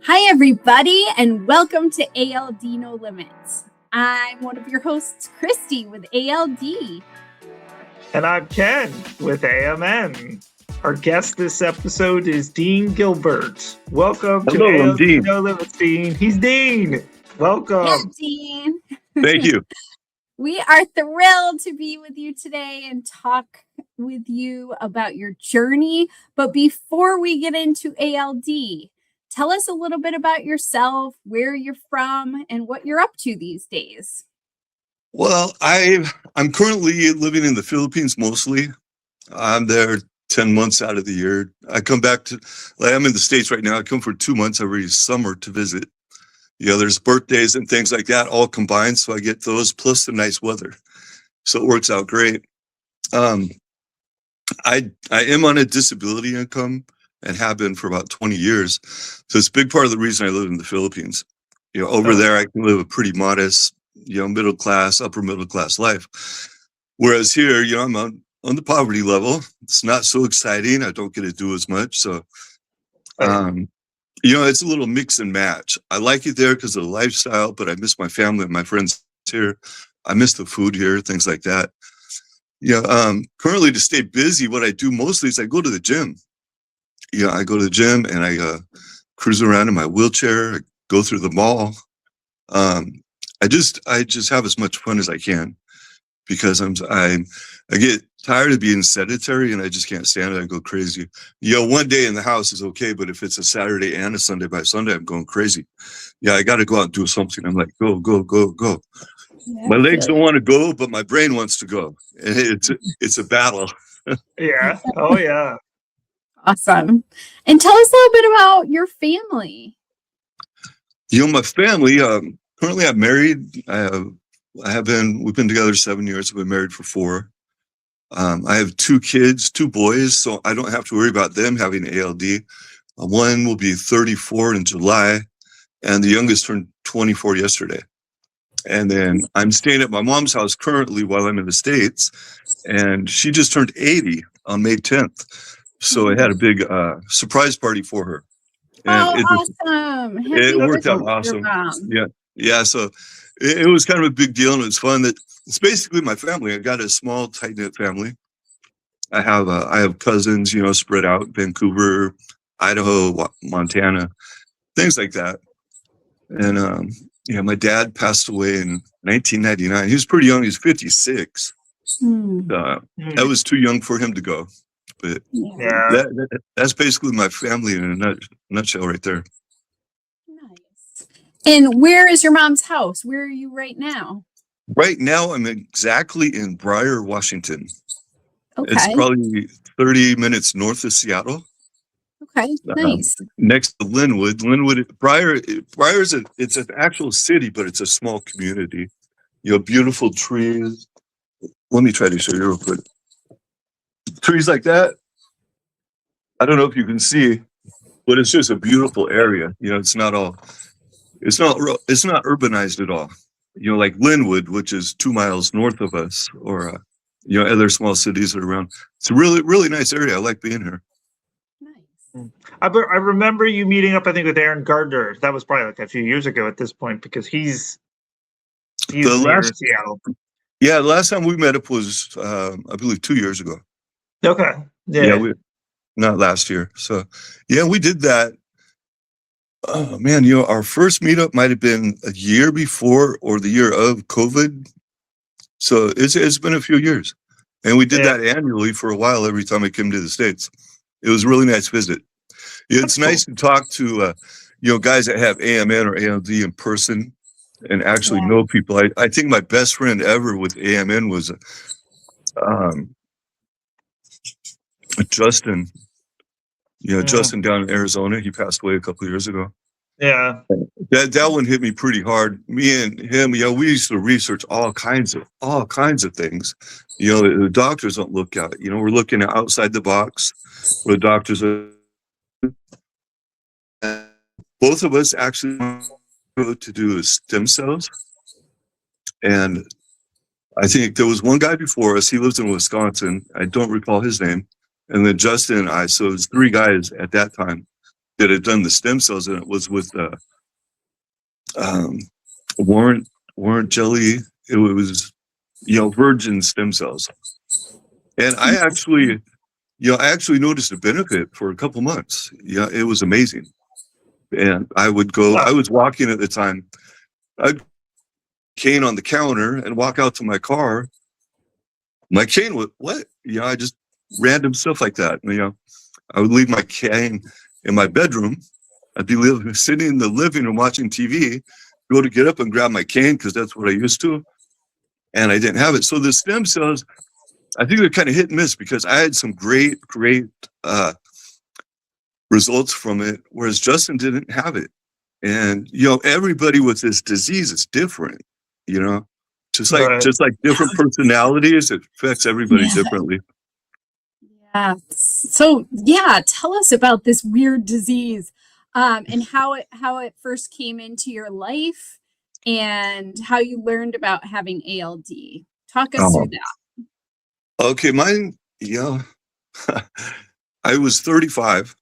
Hi, everybody, and welcome to ALD No Limits. I'm one of your hosts, Christy, with ALD. And I'm Ken with AMN. Our guest this episode is Dean Gilbert. Welcome Hello, to I'm ALD Dean. No Limits, Dean. He's Dean. Welcome. Yeah, Dean. Thank you. We are thrilled to be with you today and talk with you about your journey. But before we get into ALD, tell us a little bit about yourself, where you're from, and what you're up to these days. Well, I'm currently living in the Philippines mostly. I'm there 10 months out of the year. I'm in the States right now. I come for 2 months every summer to visit. There's birthdays and things like that all combined. So I get those plus the nice weather. So it works out great. I am on a disability income and have been for about 20 years. So it's a big part of the reason I live in the Philippines. Over there, I can live a pretty modest, middle class, upper middle class life. Whereas here, I'm on the poverty level. It's not so exciting. I don't get to do as much. So, it's a little mix and match. I like it there because of the lifestyle, but I miss my family and my friends here. I miss the food here, things like that. Currently to stay busy, what I do mostly is I go to the gym. I go to the gym and I cruise around in my wheelchair, I go through the mall. I just have as much fun as I can because I get tired of being sedentary and I just can't stand it. I go crazy. One day in the house is okay, but if it's a Saturday and a Sunday, by Sunday I'm going crazy. I got to go out and do something. I'm like, go. Yeah, my legs don't want to go, but my brain wants to go. And it's a battle. Yeah. Oh, yeah. Awesome. And tell us a little bit about your family. My family, currently I'm married. We've been together 7 years. I've been married for 4. I have 2 kids, 2 boys, so I don't have to worry about them having ALD. One will be 34 in July, and the youngest turned 24 yesterday. And then I'm staying at my mom's house currently while I'm in the States, and she just turned 80 on May 10th. So I had a big surprise party for her. And awesome. It worked out awesome. Yeah. So it was kind of a big deal, and it was fun. It's basically my family. I got a small, tight-knit family. I have cousins, spread out, Vancouver, Idaho, Montana, things like that. And my dad passed away in 1999. He was pretty young. He was 56. I was too young for him to go. But that's basically my family in a nutshell right there. Nice. And where is your mom's house? Where are you right now? Right now, I'm exactly in Briar, Washington. Okay. It's probably 30 minutes north of Seattle. Okay, nice. Next to Linwood. Briar is it's an actual city, but it's a small community. Beautiful trees. Let me try to show you real quick. Trees like that. I don't know if you can see, but it's just a beautiful area. It's not urbanized at all. Like Linwood, which is 2 miles north of us, or other small cities that are around. It's a really, really nice area. I like being here. Nice. I remember you meeting up, I think, with Aaron Gardner. That was probably like a few years ago at this point, because he's near Seattle. Yeah, the last time we met up was, I believe, 2 years ago. Okay. Yeah, not last year. So, we did that. Oh, man, our first meetup might have been a year before or the year of COVID. So it's been a few years. And we did that annually for a while every time I came to the States. It was a really nice visit. It's nice to talk to, guys that have AMN or ALD in person and actually know people. I think my best friend ever with AMN was Justin. Justin down in Arizona. He passed away a couple of years ago. Yeah. That one hit me pretty hard. Me and him, we used to research all kinds of things. The doctors don't look at it. We're looking outside the box where the doctors are. Both of us actually go to do stem cells. And I think there was one guy before us. He lives in Wisconsin. I don't recall his name. And then Justin and I, so it was 3 guys at that time. that had done the stem cells, and it was with warrant jelly. It was, virgin stem cells. And I actually noticed a benefit for a couple months. Yeah, it was amazing. And I was walking at the time. I'd cane on the counter and walk out to my car. My cane would, what? I just random stuff like that. I would leave my cane in my bedroom. I'd be sitting in the living room watching TV, go to get up and grab my cane because that's what I used to. And I didn't have it. So the stem cells, I think they're kind of hit and miss because I had some great results from it, whereas Justin didn't have it. And, everybody with this disease is different, just like different personalities, it affects everybody differently. Yeah. So tell us about this weird disease, and how it first came into your life and how you learned about having ALD. Talk us through that. Okay, mine, I was 35.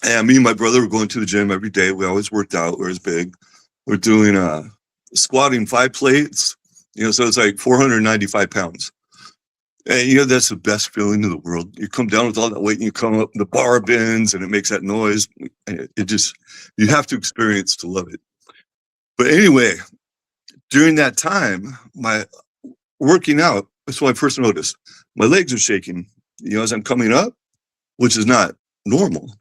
And me and my brother were going to the gym every day. We always worked out. We were big. We're doing squatting 5 plates, so it's like 495 pounds. And that's the best feeling in the world. You come down with all that weight and you come up, the bar bends and it makes that noise. You have to experience to love it. But anyway, during that time, my working out, that's what I first noticed. My legs are shaking, as I'm coming up, which is not normal.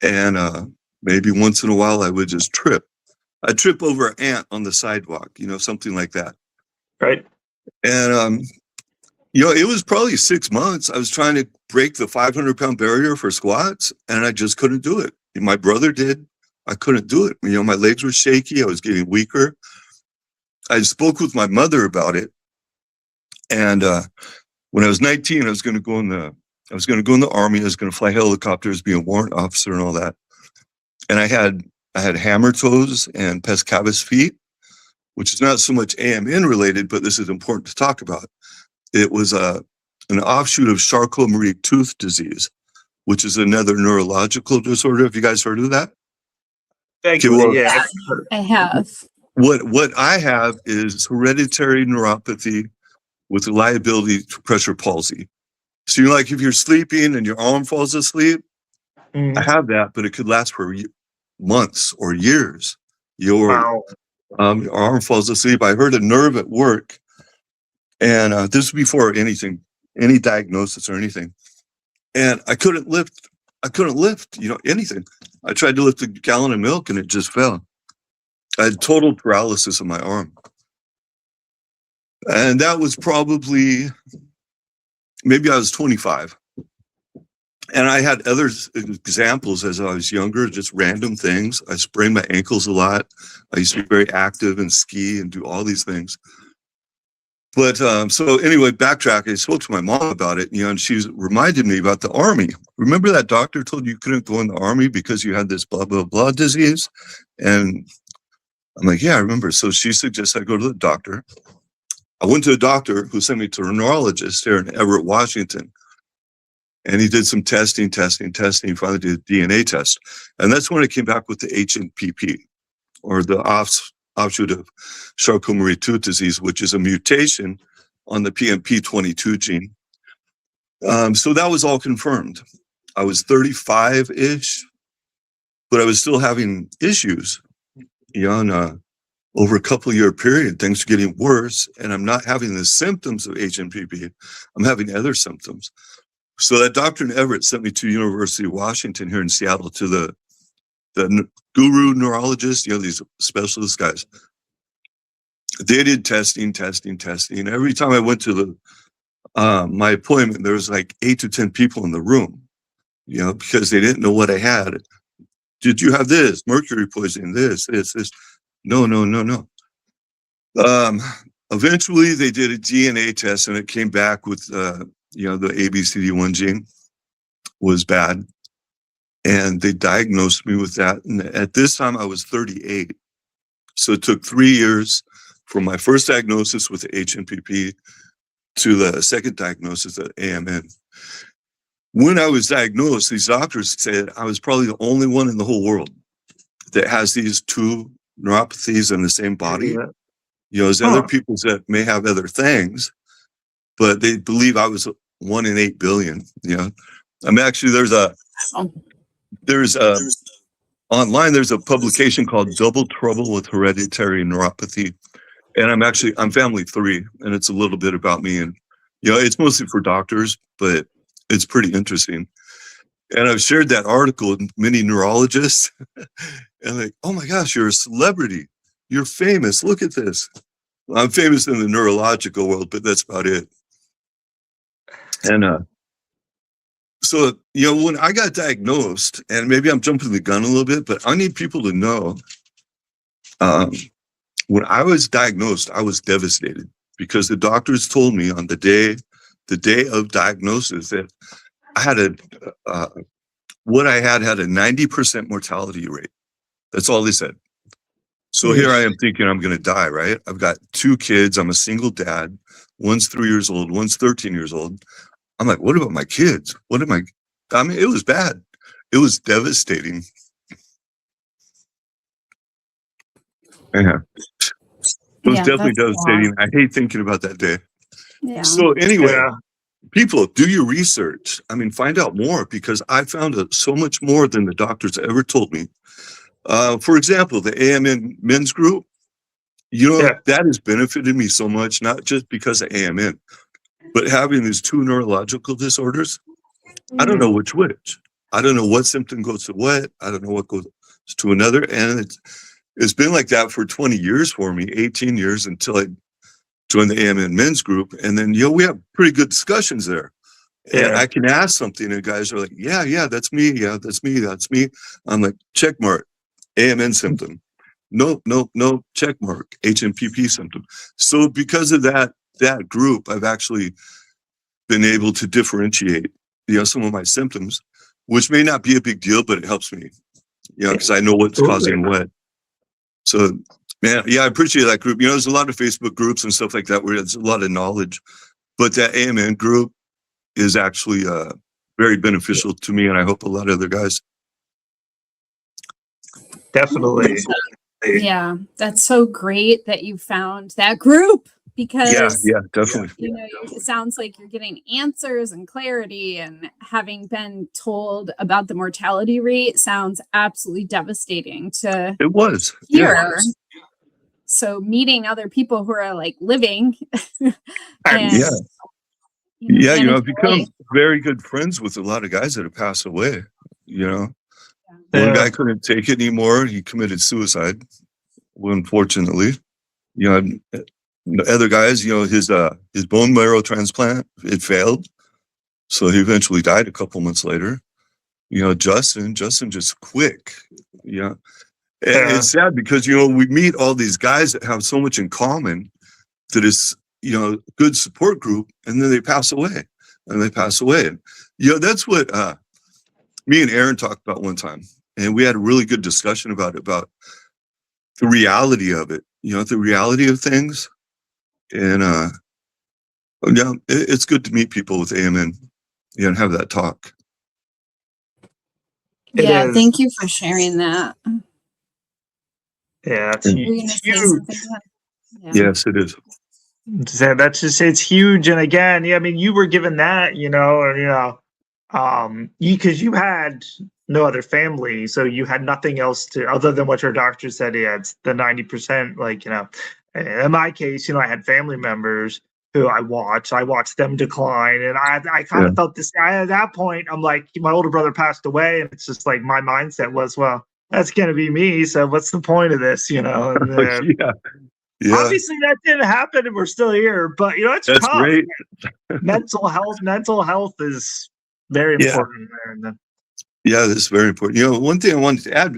And maybe once in a while I would just trip. I'd trip over an ant on the sidewalk, something like that. Right. And, it was probably 6 months. I was trying to break the 500-pound barrier for squats, and I just couldn't do it. My brother did. I couldn't do it. My legs were shaky. I was getting weaker. I spoke with my mother about it. And when I was 19, I was going to go in the Army. I was going to fly helicopters, be a warrant officer and all that. And I had hammer toes and pescabas feet, which is not so much AMN related, but this is important to talk about. It was an offshoot of Charcot-Marie tooth disease, which is another neurological disorder. Have you guys heard of that? Thank you. Yeah, I have. What I have is hereditary neuropathy with liability to pressure palsy. So if you're sleeping and your arm falls asleep, I have that, but it could last for months or years. Your arm falls asleep. I heard a nerve at work, and this was before any diagnosis or anything. And I couldn't lift, anything. I tried to lift a gallon of milk and it just fell. I had total paralysis of my arm. And that was probably, maybe I was 25. And I had other examples as I was younger, just random things. I sprained my ankles a lot. I used to be very active and ski and do all these things. But so anyway, backtrack, I spoke to my mom about it, and she reminded me about the Army. Remember that doctor told you couldn't go in the Army because you had this blah, blah, blah disease? And I'm like, yeah, I remember. So she suggested I go to the doctor. I went to a doctor who sent me to a neurologist there in Everett, Washington. And he did some testing, finally did a DNA test. And that's when I came back with the HNPP, or the offshoot of Charcot-Marie tooth disease, which is a mutation on the PMP22 gene. So that was all confirmed. I was 35-ish, but I was still having issues. Over a couple-year period, things are getting worse, and I'm not having the symptoms of HNPP. I'm having other symptoms. So that doctor in Everett sent me to University of Washington here in Seattle to the guru neurologist, these specialist guys. They did testing. Every time I went to my appointment, there was like 8 to 10 people in the room, because they didn't know what I had. Did you have this? Mercury poisoning, this. No. Eventually they did a DNA test and it came back with, the ABCD1 gene was bad. And they diagnosed me with that. And at this time I was 38. So it took 3 years from my first diagnosis with the HNPP to the second diagnosis at AMN. when I was diagnosed, these doctors said I was probably the only one in the whole world that has these two neuropathies in the same body. Yeah. You know, there's other people that may have other things, but they believe I was 1 in 8 billion. You know, I mean, actually, there's online, there's a publication called Double Trouble with Hereditary Neuropathy. And I'm family 3, and it's a little bit about me. And, you know, it's mostly for doctors, but it's pretty interesting. And I've shared that article with many neurologists. And like, oh my gosh, you're a celebrity. You're famous. Look at this. I'm famous in the neurological world, but that's about it. And so, you know, when I got diagnosed, and maybe I'm jumping the gun a little bit, but I need people to know, when I was diagnosed, I was devastated because the doctors told me on the day of diagnosis that I had what I had a 90% mortality rate. That's all they said. So here I am thinking I'm going to die, right? I've got 2 kids. I'm a single dad. One's 3 years old. One's 13 years old. I'm like, what about my kids? I mean, it was bad. It was devastating. Yeah. It was definitely devastating. I hate thinking about that day. Yeah. So anyway, people, do your research. I mean, find out more, because I found out so much more than the doctors ever told me. For example, the AMN men's group, you know, that has benefited me so much, not just because of AMN, but having these 2 neurological disorders. I don't know which. I don't know what symptom goes to what. I don't know what goes to another. And it's been like that for 20 years for me, 18 years, until I joined the AMN men's group. And then, you know, we have pretty good discussions there. And I can ask something and guys are like, yeah, that's me. Yeah, that's me. That's me. I'm like, check mark, AMN symptom. No, check mark, HNPP symptom. So because of that group, I've actually been able to differentiate, you know, some of my symptoms, which may not be a big deal, but it helps me, you know, because I know what's causing what. So, man, yeah, I appreciate that group. You know, there's a lot of Facebook groups and stuff like that where there's a lot of knowledge, but that AMN group is actually very beneficial to me, and I hope a lot of other guys. Definitely. Yeah, that's so great that you found that group, because yeah, definitely. you know, it sounds like you're getting answers and clarity, and having been told about the mortality rate sounds absolutely devastating to It was hear. Yeah. So meeting other people who are like living and you know, I've become very good friends with a lot of guys that have passed away. You know, one guy couldn't take it anymore. He committed suicide, unfortunately. You know, the other guys, you know, his bone marrow transplant, it failed, so he eventually died a couple months later. You know, Justin just quick. You know, and it's sad because, you know, we meet all these guys that have so much in common, that is, you know, good support group, and then they pass away. And, you know, that's what me and Aaron talked about one time, and we had a really good discussion about the reality of it, you know, the reality of things. And yeah, it's good to meet people with AMN, you know, and have that talk. Yeah, thank you for sharing that. Yeah, it's huge. Yes, it is. That's just, it's huge. And again, yeah, I mean, you were given that, you know, or, you know, because you had no other family, so you had nothing else to, other than what your doctor said. Yeah, it's the 90%. Like, you know, in my case, you know, I had family members who I watched them decline, and I kind of felt this. At that point, I'm like, my older brother passed away, and it's just like my mindset was, well, that's gonna be me. So what's the point of this, you know? And, obviously that didn't happen, and we're still here. But you know, it's tough. Great. Mental health is very important. Yeah, that's very important. You know, one thing I wanted to add,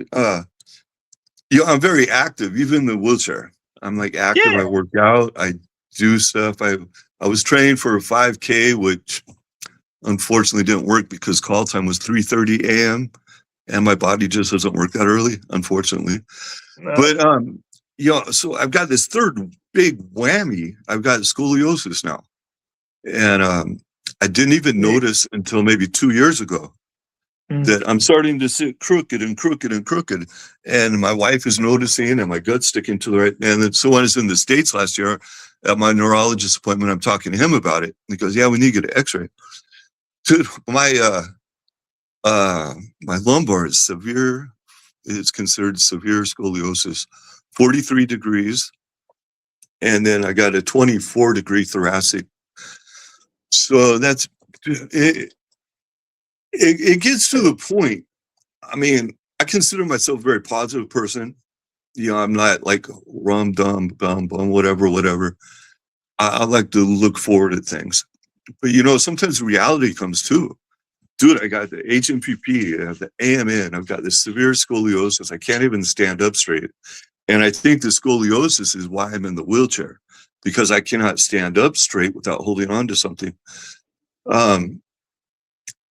you know, I'm very active, even in the wheelchair. I'm like active. I work out. I do stuff. I was trained for a 5K, which unfortunately didn't work because call time was 3:30 a.m. and my body just doesn't work that early, unfortunately. No. But you know, so I've got this third big whammy. I've got scoliosis now, and I didn't even notice until maybe 2 years ago that I'm starting to sit crooked and crooked and crooked. And my wife is noticing and my gut's sticking to the right. And then so when I was in the States last year at my neurologist appointment, I'm talking to him about it. He goes, yeah, we need to get an x-ray. Dude, my lumbar is severe. It's considered severe scoliosis, 43 degrees. And then I got a 24-degree thoracic. So that's it. It gets to the point. I mean, I consider myself a very positive person. You know, I'm not like rum, dumb, bum, bum, whatever. I like to look forward at things. But, you know, sometimes reality comes too. Dude, I got the HNPP, I have the AMN, I've got this severe scoliosis. I can't even stand up straight. And I think the scoliosis is why I'm in the wheelchair, because I cannot stand up straight without holding on to something.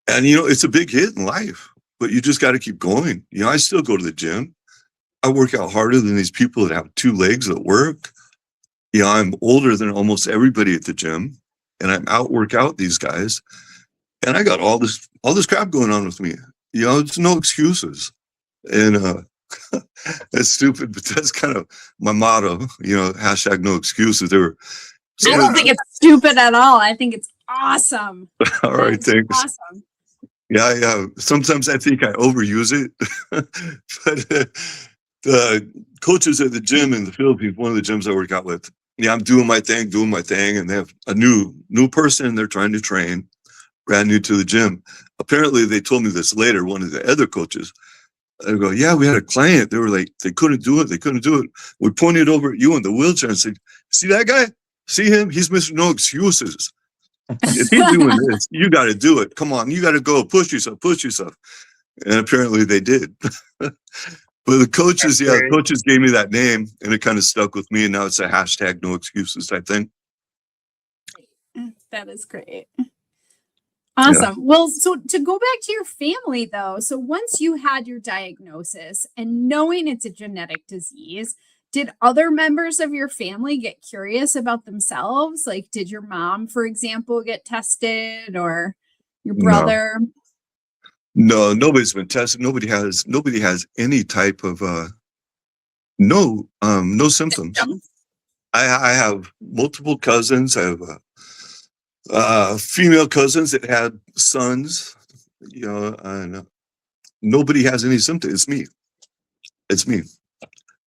And, you know, it's a big hit in life, but you just got to keep going. You know, I still go to the gym. I work out harder than these people that have 2 legs that work. You know, I'm older than almost everybody at the gym, and I'm work out these guys. And I got all this crap going on with me. You know, it's no excuses. And that's stupid, but that's kind of my motto, you know, hashtag no excuses. I don't think it's stupid at all. I think it's awesome. All right, thanks. Awesome. Yeah. Sometimes I think I overuse it. But the coaches at the gym in the Philippines, one of the gyms I work out with, yeah, I'm doing my thing, and they have a new person they're trying to train, brand new to the gym. Apparently, they told me this later, one of the other coaches. I go, yeah, we had a client. They were like, they couldn't do it. We pointed over at you in the wheelchair and said, see that guy? See him? He's Mr. No Excuses. If he's doing this, you got to do it. Come on, you got to go push yourself. And apparently they did. But the coaches, coaches gave me that name, and it kind of stuck with me. And now it's a hashtag no excuses type thing. That is great. Awesome. Yeah. Well, so to go back to your family though, so once you had your diagnosis and knowing it's a genetic disease, did other members of your family get curious about themselves? Like, did your mom, for example, get tested, or your brother? No, nobody's been tested. Nobody has any type of no symptoms. I have multiple cousins. I have female cousins that had sons, you know, and nobody has any symptoms. It's me.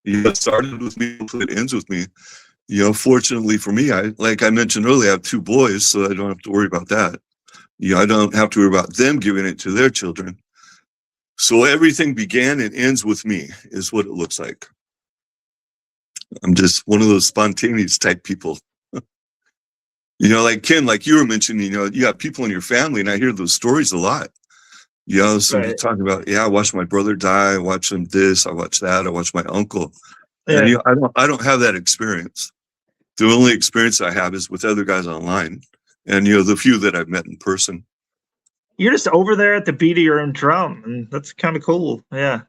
You know, it started with me, it ends with me. You know, fortunately for me, like I mentioned earlier, I have 2 boys, so I don't have to worry about that. You know, I don't have to worry about them giving it to their children. So everything began and ends with me, is what it looks like. I'm just one of those spontaneous type people. You know, like Ken, like you were mentioning, you know, you got people in your family, and I hear those stories a lot. You know, so you're talking about, yeah, I watched my brother die, I watched him this, I watched that, I watched my uncle. Yeah. And, you know, I don't have that experience. The only experience I have is with other guys online, and, you know, the few that I've met in person. You're just over there at the beat of your own drum, and that's kind of cool. Yeah.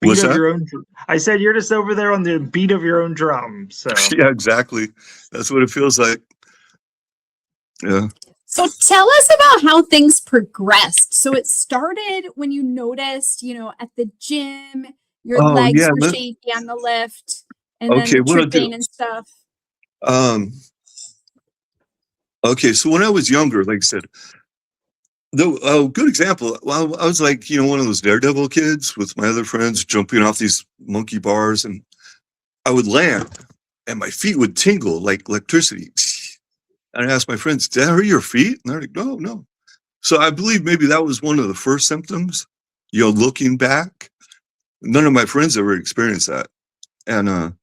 What's that? I said you're just over there on the beat of your own drum. So yeah, exactly. That's what it feels like. Yeah. So tell us about how things progressed. So it started when you noticed, you know, at the gym, your legs were shaky on the lift, and then the tripping and stuff. Okay, so when I was younger, like I said, a good example, well, I was like, you know, one of those daredevil kids with my other friends jumping off these monkey bars, and I would land and my feet would tingle like electricity. And I asked my friends, did that hurt your feet? And they're like, no. So I believe maybe that was one of the first symptoms, you know, looking back. None of my friends ever experienced that. And I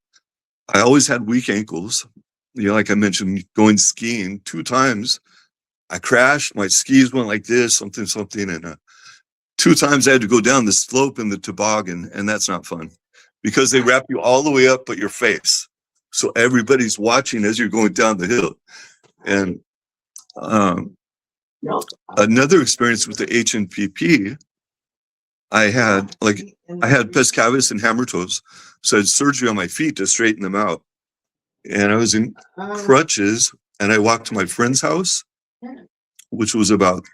always had weak ankles. You know, like I mentioned, going skiing 2 times. I crashed, my skis went like this, something. And 2 times I had to go down the slope in the toboggan, and that's not fun because they wrap you all the way up but your face. So everybody's watching as you're going down the hill. And another experience with the HNPP, I had pescavis and hammer toes. So I had surgery on my feet to straighten them out. And I was in crutches, and I walked to my friend's house which was about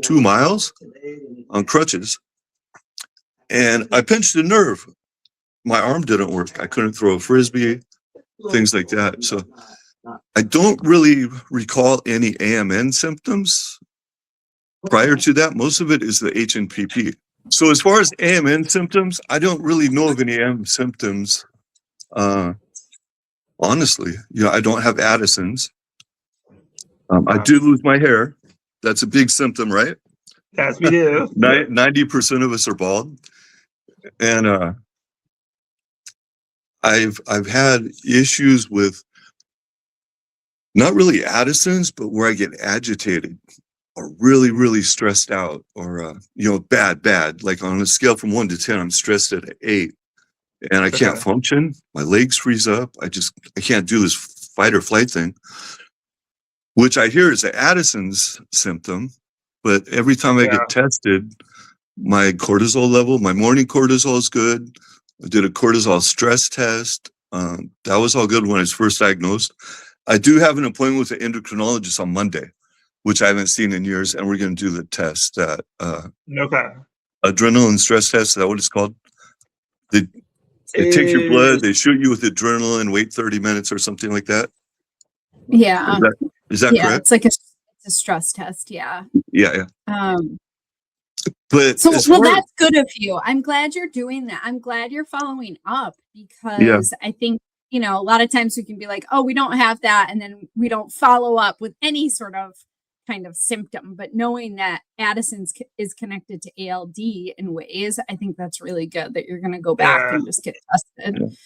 2 miles on crutches. And I pinched a nerve. My arm didn't work. I couldn't throw a frisbee, things like that. So I don't really recall any AMN symptoms prior to that. Most of it is the HNPP. So as far as AMN symptoms, I don't really know of any AMN symptoms. Honestly, I don't have Addison's. I do lose my hair. That's a big symptom, right? Yes, we do. 90% of us are bald. And I've had issues with not really Addison's, but where I get agitated or really, really stressed out or, bad. Like on a scale from 1 to 10, I'm stressed at 8 and I can't function. My legs freeze up. I can't do this fight or flight thing, which I hear is an Addison's symptom. But every time I get tested, my cortisol level, my morning cortisol is good. I did a cortisol stress test. That was all good when I was first diagnosed. I do have an appointment with an endocrinologist on Monday, which I haven't seen in years, and we're going to do the test. That adrenaline stress test. Is that what it's called? They take your blood, they shoot you with adrenaline, wait 30 minutes or something like that. Yeah. Is that correct? It's like a stress test. Yeah. Yeah. But that's good of you. I'm glad you're doing that. I'm glad you're following up because I think, a lot of times we can be like, oh, we don't have that. And then we don't follow up with any sort of kind of symptom, but knowing that Addison's is connected to ALD in ways, I think that's really good that you're going to go back and just get tested.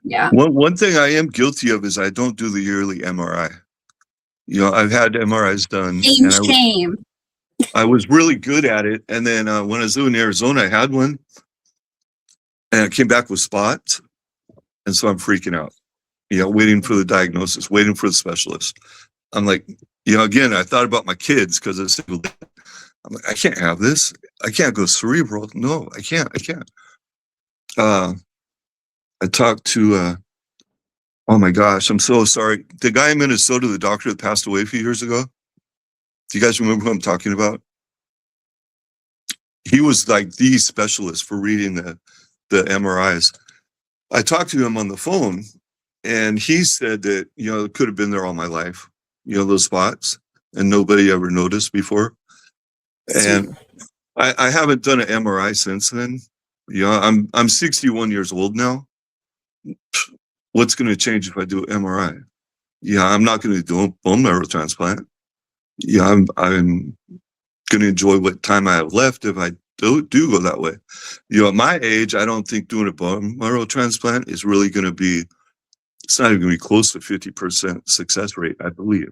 Yeah. One thing I am guilty of is I don't do the yearly MRI. I've had MRIs done. Shame. I was really good at it. And then when I was in Arizona, I had one and I came back with spots. And so I'm freaking out, waiting for the diagnosis, waiting for the specialist. I'm like, again, I thought about my kids because I'm like, I can't have this. I can't go cerebral. No, I can't. I talked to, oh my gosh, I'm so sorry. The guy in Minnesota, the doctor that passed away a few years ago. Do you guys remember who I'm talking about? He was like the specialist for reading the MRIs. I talked to him on the phone and he said that, it could have been there all my life, those spots, and nobody ever noticed before. And I haven't done an MRI since then. I'm 61 years old now. What's going to change if I do an MRI? I'm not going to do a bone marrow transplant. I'm going to enjoy what time I have left if I do go that way. At my age, I don't think doing a bone marrow transplant is really going to be, it's not even going to be close to 50% success rate, I believe.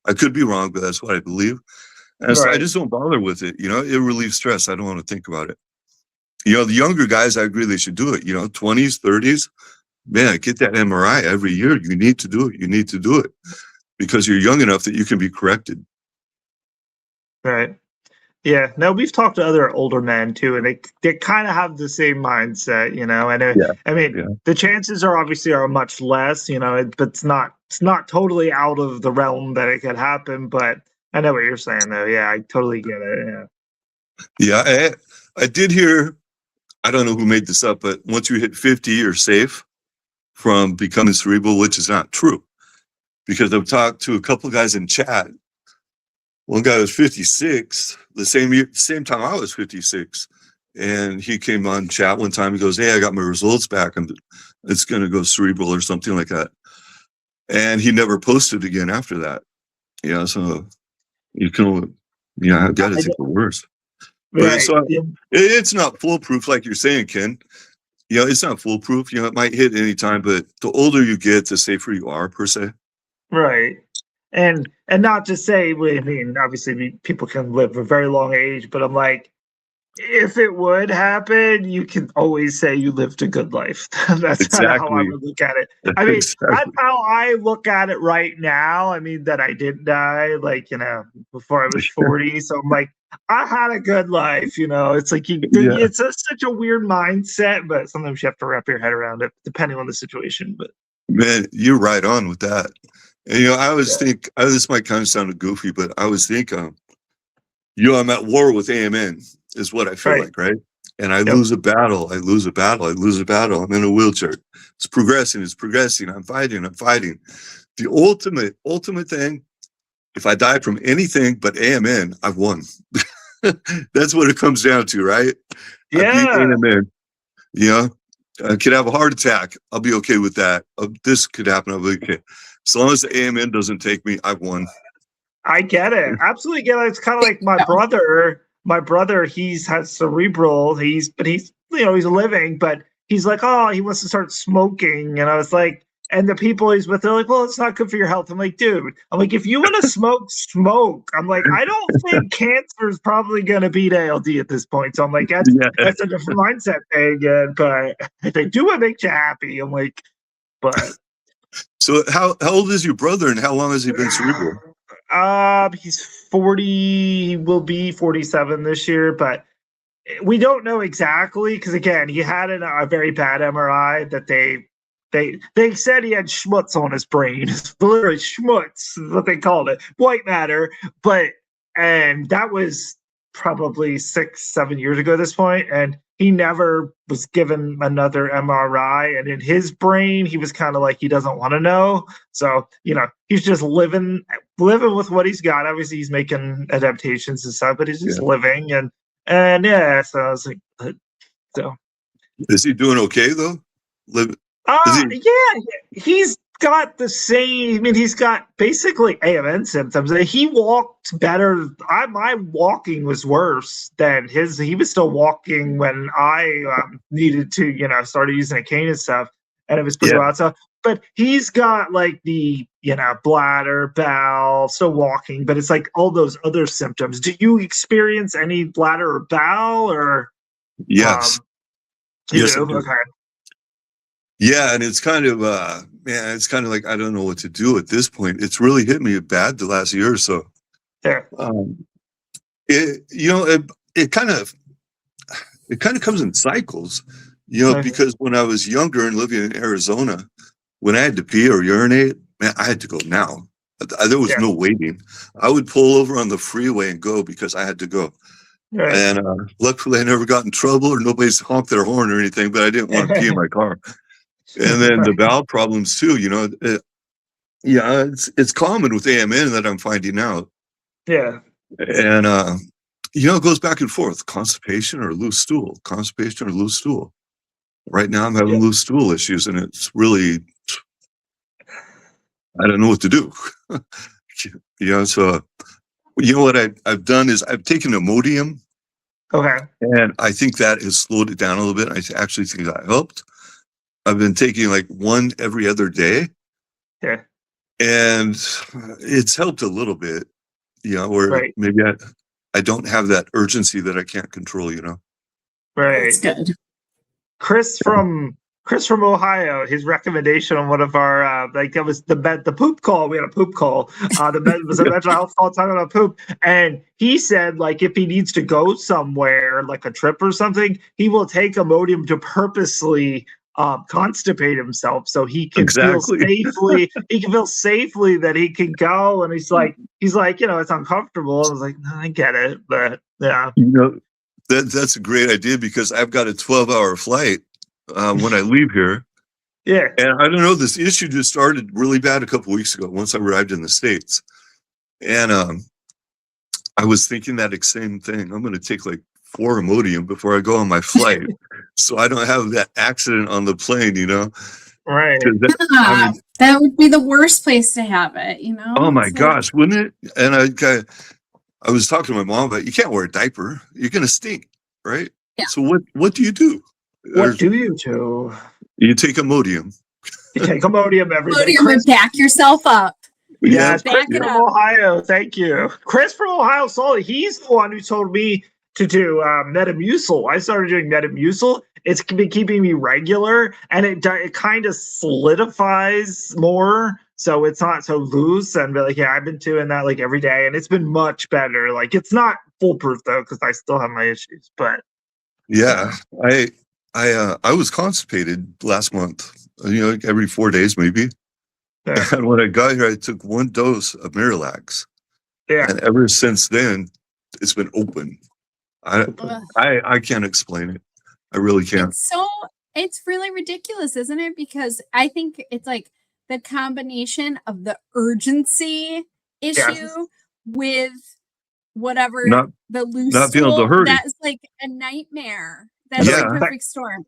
I could be wrong, but that's what I believe. And so I just don't bother with it. It relieves stress. I don't want to think about it. The younger guys, I agree they should do it. 20s, 30s, man, get that MRI every year. You need to do it. You need to do it because you're young enough that you can be corrected. Right. Yeah. No, we've talked to other older men too, and they kind of have the same mindset, and the chances are much less, but it's not totally out of the realm that it could happen. But I know what you're saying though. Yeah, I totally get it. Yeah. I did hear, I don't know who made this up, but once you hit 50, you're safe from becoming cerebral, which is not true because I've talked to a couple of guys in chat. One guy was 56, the same time I was 56. And he came on chat one time. He goes, hey, I got my results back. And it's going to go cerebral or something like that. And he never posted again after that. So you can, I've got to think the worst. But it's not foolproof, like you're saying, Ken. It's not foolproof. It might hit any time, but the older you get, the safer you are, per se. Right. And not to say, obviously people can live a very long age, but I'm like, if it would happen, you can always say you lived a good life. That's kind of how I would look at it. That's how I look at it right now. That I didn't die, before I was 40. So I'm like, I had a good life. It's like it's such a weird mindset, but sometimes you have to wrap your head around it, depending on the situation. But man, you're right on with that. And, I always think, this might kind of sound goofy, but I always think, I'm at war with AMN is what I feel like, right? And I Yep. lose a battle. I lose a battle. I lose a battle. I'm in a wheelchair. It's progressing. It's progressing. I'm fighting. I'm fighting. The ultimate thing, if I die from anything but AMN, I've won. That's what it comes down to, right? I beat Yeah. AMN. You know, I could have a heart attack. I'll be okay with that. This could happen. I'll be okay. As long as the AMN doesn't take me, I've won. I get it. Absolutely get it. It's kind of like my brother. My brother, he's has cerebral. He's living, but he's like, oh, he wants to start smoking. And I was like, and the people he's with, they're like, well, it's not good for your health. I'm like, dude, if you want to smoke, smoke. I'm like, I don't think cancer is probably going to beat ALD at this point. So I'm like, that's a different mindset thing. But if they do what makes you happy, I'm like, but. So how old is your brother and how long has he been cerebral? He's 40. He will be 47 this year, but we don't know exactly because again, he had a very bad MRI that they said he had schmutz on his brain. It's literally schmutz is what they called it, white matter. And that was probably 6-7 years ago at this point, and he never was given another MRI. And in his brain, he was kind of like he doesn't want to know. So he's just living with what he's got. Obviously, he's making adaptations and stuff, but he's just living and yeah. So I was like, so is he doing okay though? Yeah, he's got the same. I mean, he's got basically AMN symptoms. He walked better. My walking was worse than his. He was still walking when I needed to, started using a cane and stuff, and it was pretty wild. So, but he's got like the bladder, bowel, still walking, but it's like all those other symptoms. Do you experience any bladder or bowel or? Yes. Yes. Okay. Yeah, and it's kind of it's kind of like I don't know what to do at this point. It's really hit me bad the last year or so. Yeah. It kind of comes in cycles, because when I was younger and living in Arizona, when I had to pee or urinate, man, I had to go now. There was no waiting. I would pull over on the freeway and go because I had to go. Right. And luckily I never got in trouble or nobody's honked their horn or anything, but I didn't want to pee in my car. And then the bowel problems too, it's common with AMN that I'm finding out. Yeah. And, it goes back and forth, constipation or loose stool. Right now I'm having loose stool issues and it's really, I don't know what to do. So, what I've done is I've taken Imodium. Okay. And I think that has slowed it down a little bit. I actually think that helped. I've been taking like one every other day. Yeah. And it's helped a little bit, where maybe I don't have that urgency that I can't control, Right. That's good. Chris from Ohio, his recommendation on one of our that was the poop call. We had a poop call. The was a mental health call talking about poop, and he said like if he needs to go somewhere like a trip or something, he will take Imodium to purposely constipate himself so he can feel safely. He can feel safely that he can go, and he's like it's uncomfortable. I was like, no, I get it, but yeah, that's a great idea because I've got a 12-hour flight when I leave here. Yeah, and I don't know, this issue just started really bad a couple weeks ago once I arrived in the States, and I was thinking that same thing. I'm going to take like 4 Imodium before I go on my flight. So I don't have that accident on the plane, Right. That would be the worst place to have it, Oh my gosh, wouldn't it? And I was talking to my mom about you can't wear a diaper. You're going to stink, right? Yeah. So what do you do? What do you do? You take Imodium. You take Imodium every day. Imodium and back yourself up. Yes, Chris from Ohio. Thank you. Chris from Ohio Solid. He's the one who told me to do Metamucil. I started doing Metamucil. It's been keeping me regular, and it kind of solidifies more, so it's not so loose. And I've been doing that like every day, and it's been much better. Like it's not foolproof though, because I still have my issues. But yeah, I was constipated last month. Like every 4 days maybe. Yeah. And when I got here, I took 1 dose of Miralax. Yeah, and ever since then, it's been open. I can't explain it. I really can't. It's really ridiculous, isn't it? Because I think it's like the combination of the urgency issue with whatever the loose not being able to hurry. That's like a nightmare. That's like a perfect storm.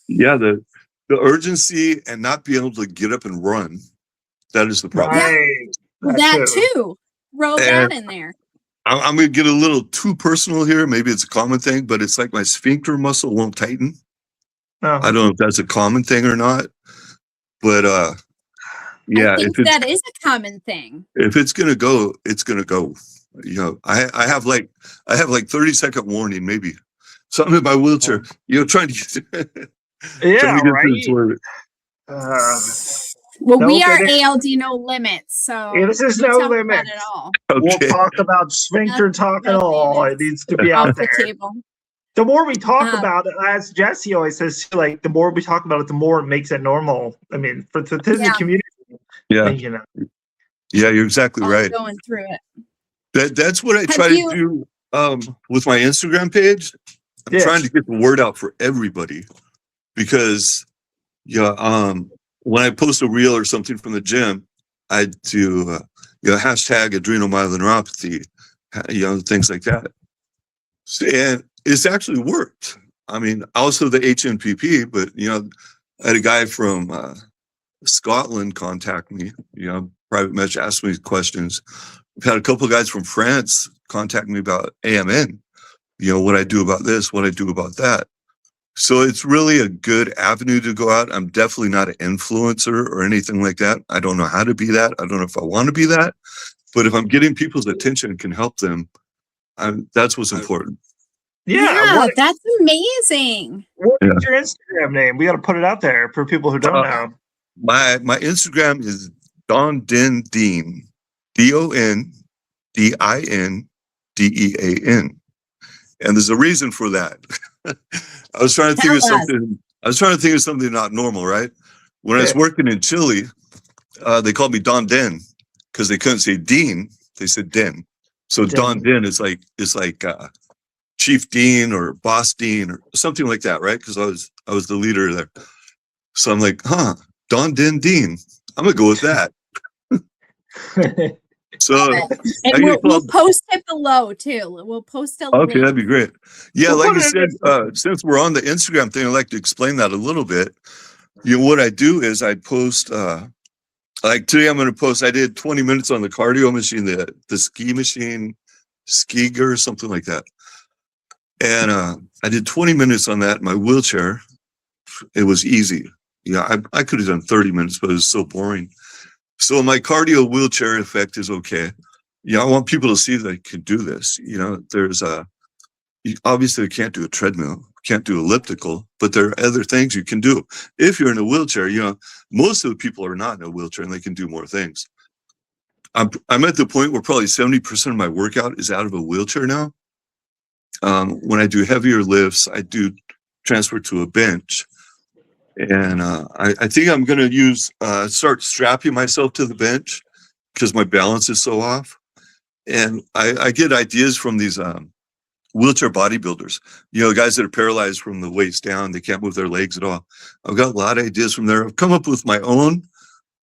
Yeah, the urgency and not being able to get up and run. That is the problem. Right. That too. Throw that in there. I'm going to get a little too personal here. Maybe it's a common thing, but it's like my sphincter muscle won't tighten. I don't know if that's a common thing or not, but yeah, I think that is a common thing. If it's going to go, it's going to go. You know, I have like 30-second warning, maybe something in my wheelchair. You know, trying to get right. Well, we are ALD No Limits, so this is No Limits at all. Okay. We'll talk about sphincter talk at all. It needs to be out there. Table. The more we talk about it, as Jesse always says, like the more we talk about it, the more it makes it normal. I mean, for the community, you know. Yeah, you're exactly right. Going through it. That's what I try to do with my Instagram page. I'm trying to get the word out for everybody because when I post a reel or something from the gym, I do hashtag Adrenomyeloneuropathy, things like that. And it's actually worked. I mean, also the HNPP, but I had a guy from Scotland contact me, private message, ask me questions. I've had a couple of guys from France contact me about AMN, what I do about this, what I do about that. So it's really a good avenue to go out. I'm definitely not an influencer or anything like that. I don't know how to be that. I don't know if I want to be that. But if I'm getting people's attention and can help them, that's what's important. Yeah, that's amazing. What is your Instagram name? We got to put it out there for people who don't know. My Instagram is Don Den Dean, DONDINDEAN. And there's a reason for that. I was trying to think of something. I was trying to think of something not normal, right? When I was working in Chile, they called me Don Den because they couldn't say Dean; they said Den. So Don Den is like Chief Dean or Boss Dean or something like that, right? Because I was the leader there. So I'm like, Don Den Dean. I'm gonna go with that. So and we'll post it below too. We'll post a link. That'd be great. Yeah, like I said, since we're on the Instagram thing, I'd like to explain that a little bit. What I do is I post like today I'm going to post, I did 20 minutes on the cardio machine, the ski machine, Skiger or something like that. And I did 20 minutes on that in my wheelchair. It was easy. I could have done 30 minutes, but it was so boring. So my cardio wheelchair effect is okay. I want people to see that I can do this. There's obviously I can't do a treadmill, can't do elliptical, but there are other things you can do. If you're in a wheelchair, most of the people are not in a wheelchair and they can do more things. I'm at the point where probably 70% of my workout is out of a wheelchair now. When I do heavier lifts, I do transfer to a bench. And I think I'm going to start strapping myself to the bench because my balance is so off. And I get ideas from these wheelchair bodybuilders, guys that are paralyzed from the waist down. They can't move their legs at all. I've got a lot of ideas from there. I've come up with my own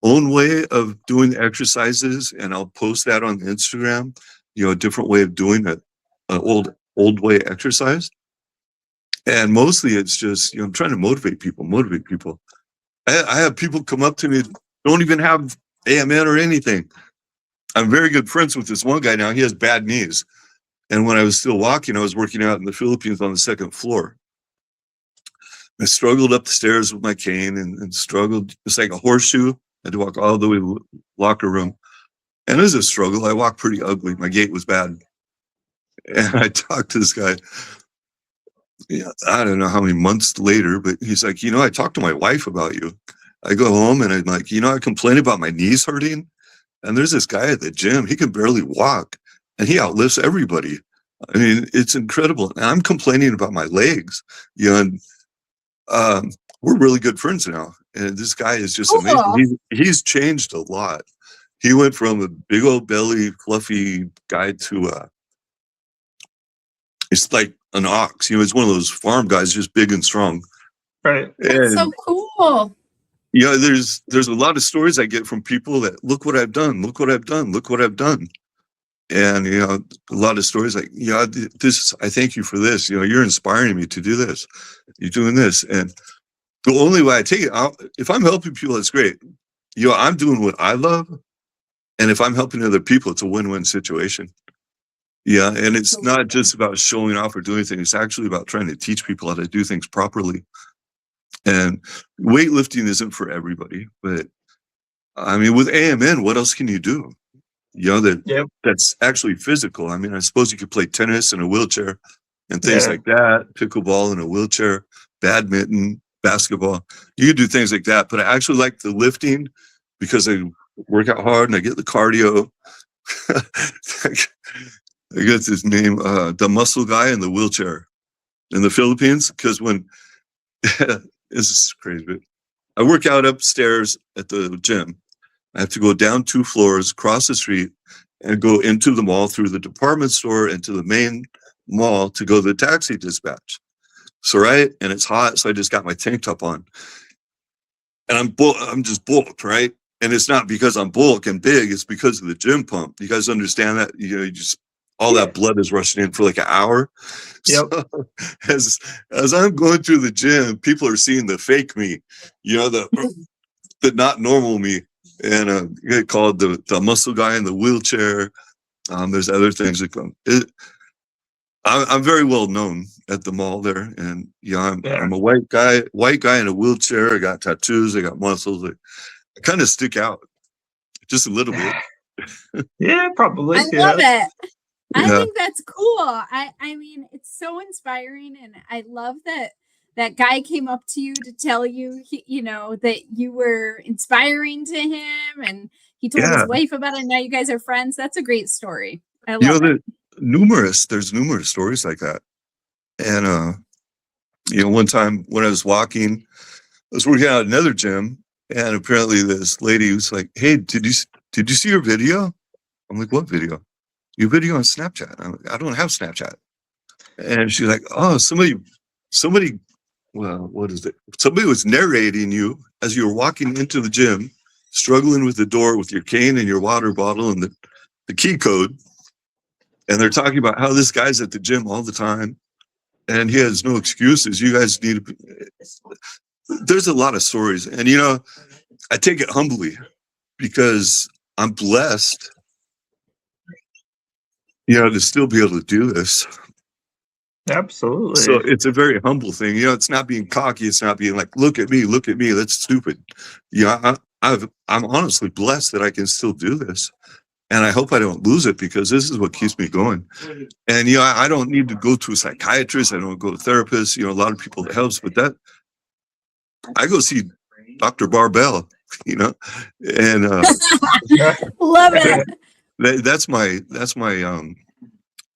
way of doing the exercises, and I'll post that on Instagram, a different way of doing it, old way exercise. And mostly it's just, I'm trying to motivate people. I have people come up to me, don't even have AMN or anything. I'm very good friends with this one guy now. He has bad knees. And when I was still walking, I was working out in the Philippines on the second floor. I struggled up the stairs with my cane and struggled. It's like a horseshoe. I had to walk all the way to the locker room. And it was a struggle. I walked pretty ugly. My gait was bad. And I talked to this guy. I don't know how many months later, but he's like, I talked to my wife about you. I go home and I'm like, I complain about my knees hurting. And there's this guy at the gym. He can barely walk and he outlifts everybody. I mean, it's incredible. And I'm complaining about my legs, and we're really good friends now. And this guy is just amazing. He's changed a lot. He went from a big old belly, fluffy guy to It's like an ox, you know, it's one of those farm guys, just big and strong. Right. That's so cool. You know, there's a lot of stories I get from people that look what I've done, look what I've done, look what I've done. And, you know, a lot of stories like, you know, I thank you for this. You know, you're inspiring me to do this. You're doing this. And the only way I take it out, if I'm helping people, that's great. You know, I'm doing what I love. And if I'm helping other people, it's a win-win situation. Yeah. And it's not just about showing off or doing things. It's actually about trying to teach people how to do things properly. And weightlifting isn't for everybody, but I mean, with AMN, what else can you do? You know, that's actually physical. I mean, I suppose you could play tennis in a wheelchair and things like that, pickleball in a wheelchair, badminton, basketball. You could do things like that, but I actually like the lifting because I work out hard and I get the cardio. I guess his name, the muscle guy in the wheelchair in the Philippines, because when this is crazy, but I work out upstairs at the gym. I have to go down 2 floors, cross the street, and go into the mall through the department store into the main mall to go to the taxi dispatch. So, right, and it's hot, so I just got my tank top on, and I'm just bulked, right? And it's not because I'm bulk and big; it's because of the gym pump. You guys understand that? You know, you just all that blood is rushing in for like an hour. Yep. So as I'm going through the gym, people are seeing the fake me, you know, the not normal me. And you get called the muscle guy in the wheelchair. There's other things that come. I'm very well known at the mall there, and I'm a white guy in a wheelchair. I got tattoos. I got muscles. I kind of stick out just a little bit. Yeah, probably. I love it. I think that's cool. I mean, it's so inspiring, and I love that guy came up to you to tell you, you know, that you were inspiring to him, and he told his wife about it. Now you guys are friends. That's a great story. I love it. There's numerous stories like that. And, you know, one time when I was walking, I was working out at another gym, and apparently this lady was like, "Hey, did you see your video?" I'm like, "What video?" "Your video on Snapchat." I'm like, "I don't have Snapchat." And she's like, "Oh, somebody, well, what is it? Somebody was narrating you as you were walking into the gym, struggling with the door with your cane and your water bottle and the key code. And they're talking about how this guy's at the gym all the time and he has no excuses. You guys need to." There's a lot of stories. And, you know, I take it humbly because I'm blessed, you know, to still be able to do this. Absolutely. So it's a very humble thing. You know, it's not being cocky. It's not being like, look at me. That's stupid. Yeah, I'm honestly blessed that I can still do this. And I hope I don't lose it because this is what keeps me going. And, you know, I don't need to go to a psychiatrist. I don't go to a therapist. You know, a lot of people that helps, but that I go see Dr. Barbell, you know, and love it. That's my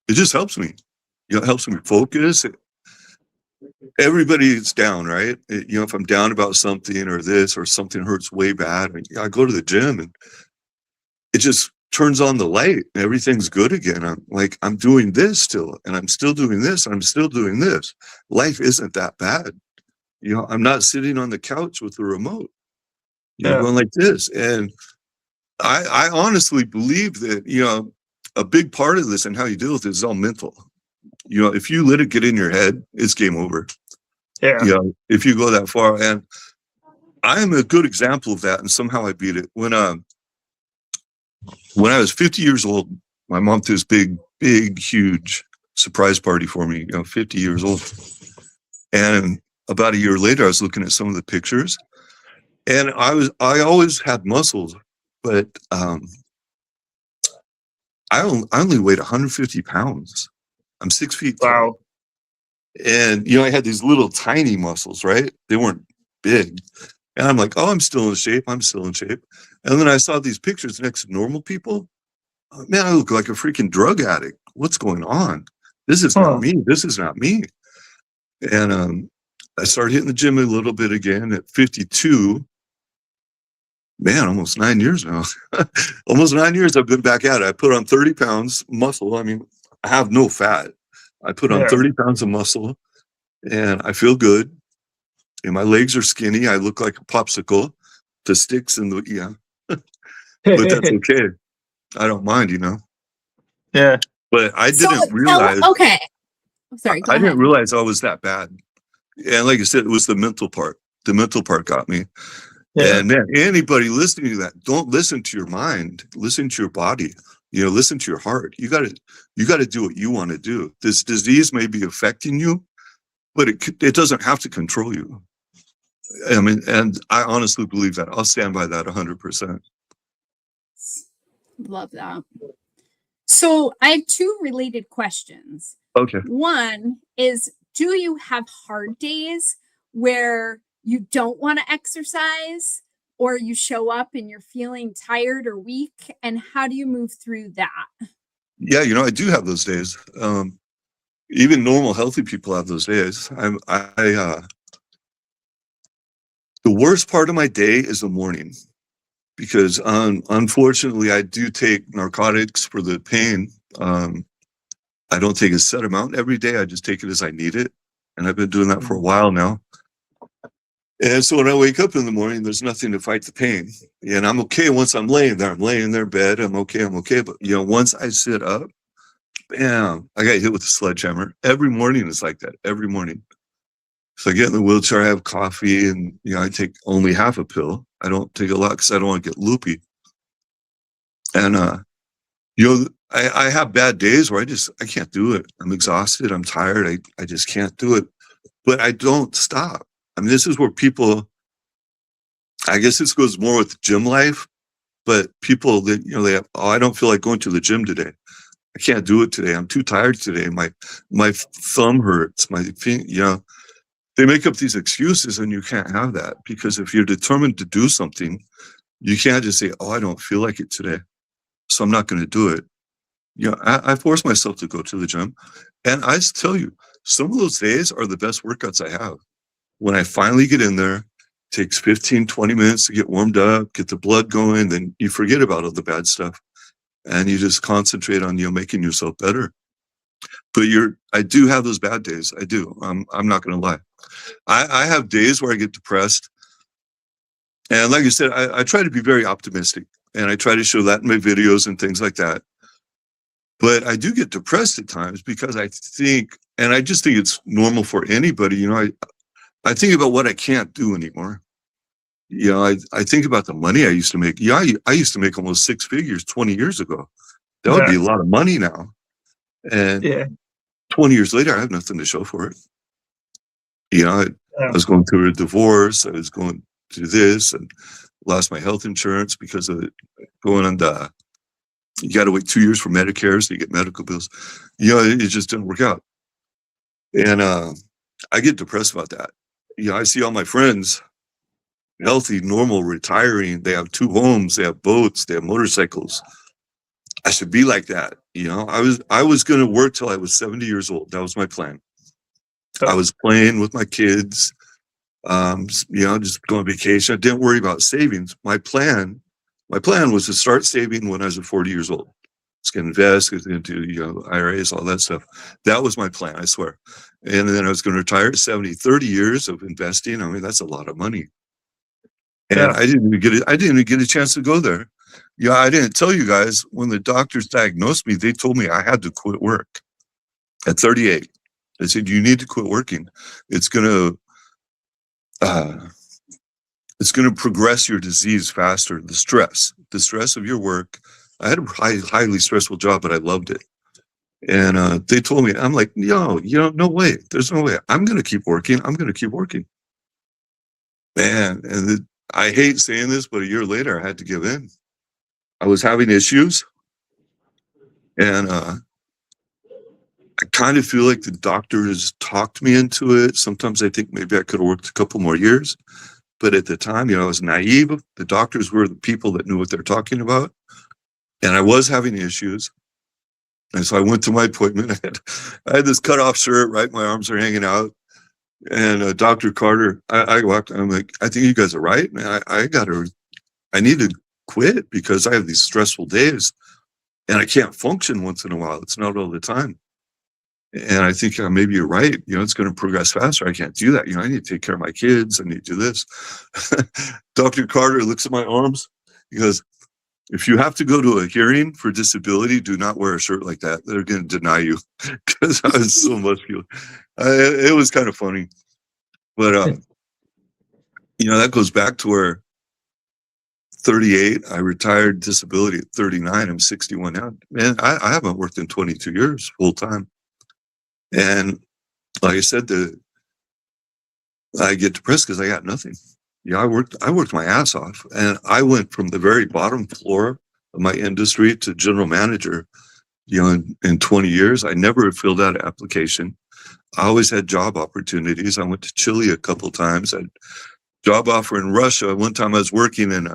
it just helps me. You know, it helps me focus. Everybody's down, right? You know, if I'm down about something or this or something hurts way bad, I go to the gym and it just turns on the light and everything's good again. I'm like, I'm doing this still, and I'm still doing this, and I'm still doing this. Life isn't that bad. You know, I'm not sitting on the couch with the remote. You know, going like this. And I honestly believe that, you know, a big part of this and how you deal with it is all mental. You know, if you let it get in your head, it's game over. Yeah. You know, if you go that far. And I am a good example of that. And somehow I beat it. When I was 50 years old, my mom threw this big, huge surprise party for me, you know, 50 years old. And about a year later, I was looking at some of the pictures and I always had muscles, but I only weighed 150 pounds. I'm 6 feet tall. Wow. And, you know, I had these little tiny muscles, right? They weren't big. And I'm like, oh, I'm still in shape. And then I saw these pictures next to normal people. Oh, man, I look like a freaking drug addict. What's going on? This is not me. This is not me. And I started hitting the gym a little bit again at 52. Man, almost 9 years now. Almost 9 years I've been back at it. I put on 30 pounds muscle. I mean, I have no fat. I put on Yeah. 30 pounds of muscle and I feel good. And my legs are skinny. I look like a popsicle. The sticks in the, yeah. But that's okay. I don't mind, you know. Yeah. But I So didn't realize, okay. Sorry, go I ahead. didn't realize I was that bad. And like I said, it was the mental part. The mental part got me. Yeah. And man, anybody listening to that, don't listen to your mind. Listen to your body. You know, listen to your heart. You got to do what you want to do. This disease may be affecting you, but it doesn't have to control you. I mean, and I honestly believe that. I'll stand by that 100%. Love that. So I have two related questions. Okay. One is, do you have hard days where you don't want to exercise, or you show up and you're feeling tired or weak? And how do you move through that? Yeah, you know, I do have those days. Even normal, healthy people have those days. The worst part of my day is the morning because unfortunately I do take narcotics for the pain. I don't take a set amount every day. I just take it as I need it. And I've been doing that for a while now. And so when I wake up in the morning, there's nothing to fight the pain. And I'm okay once I'm laying there. I'm laying in their bed. I'm okay. But, you know, once I sit up, bam, I got hit with a sledgehammer. Every morning is like that. Every morning. So I get in the wheelchair, I have coffee, and, you know, I take only half a pill. I don't take a lot because I don't want to get loopy. And, you know, I have bad days where I can't do it. I'm exhausted. I'm tired. I just can't do it. But I don't stop. I mean, this is where people, I guess this goes more with gym life, but people that, you know, they have, oh, I don't feel like going to the gym today. I can't do it today. I'm too tired today. My thumb hurts. My feet, you know, they make up these excuses, and you can't have that, because if you're determined to do something, you can't just say, oh, I don't feel like it today, so I'm not going to do it. You know, I force myself to go to the gym, and I tell you, some of those days are the best workouts I have. When I finally get in there, takes 15, 20 minutes to get warmed up, get the blood going, then you forget about all the bad stuff and you just concentrate on, you know, making yourself better. But I do have those bad days. I do. I'm not going to lie. I have days where I get depressed. And like I said, I try to be very optimistic, and I try to show that in my videos and things like that. But I do get depressed at times because I think, and I just think it's normal for anybody, you know, I think about what I can't do anymore. You know, I think about the money I used to make. Yeah, I used to make almost 6 figures 20 years ago. That would be a lot of money now. And 20 years later, I have nothing to show for it. You know, I was going through a divorce. I was going through this and lost my health insurance because of it going on you got to wait 2 years for Medicare, so you get medical bills. You know, it just didn't work out. And I get depressed about that. You know, I see all my friends, healthy, normal, retiring. They have 2 homes, they have boats, they have motorcycles. I should be like that. You know, I was going to work till I was 70 years old. That was my plan. I was playing with my kids, you know, just going on vacation. I didn't worry about savings. My plan was to start saving when I was 40 years old. I was going to invest into, you know, IRAs, all that stuff. That was my plan, I swear. And then I was going to retire at 70, 30 years of investing. I mean, that's a lot of money. And I didn't even get a chance to go there. Yeah, I didn't tell you guys, when the doctors diagnosed me, they told me I had to quit work at 38. They said, you need to quit working. It's going to progress your disease faster. The stress of your work. I had a highly stressful job, but I loved it. And they told me, I'm like, no way. There's no way. I'm going to keep working. I'm going to keep working. Man, I hate saying this, but a year later, I had to give in. I was having issues, and I kind of feel like the doctors talked me into it. Sometimes I think maybe I could have worked a couple more years, but at the time, you know, I was naive. The doctors were the people that knew what they're talking about, and I was having issues. And so I went to my appointment. I had this cut off shirt, right? My arms are hanging out. And Dr. Carter, I walked, I'm like, I think you guys are right, man. I need to quit because I have these stressful days and I can't function once in a while. It's not all the time. And I think maybe you're right. It's going to progress faster. I can't do that. I need to take care of my kids. I need to do this. Dr. Carter looks at my arms. He goes, if you have to go to a hearing for disability, do not wear a shirt like that. They're going to deny you, because I was so muscular. It was kind of funny. But, that goes back to where 38, I retired disability at 39. I'm 61 now. Man, I haven't worked in 22 years full time. And like I said, I get depressed because I got nothing. I worked my ass off, and I went from the very bottom floor of my industry to general manager, in 20 years. I never filled out an application. I always had job opportunities. I went to Chile a couple times. I had job offer in Russia. One time I was working in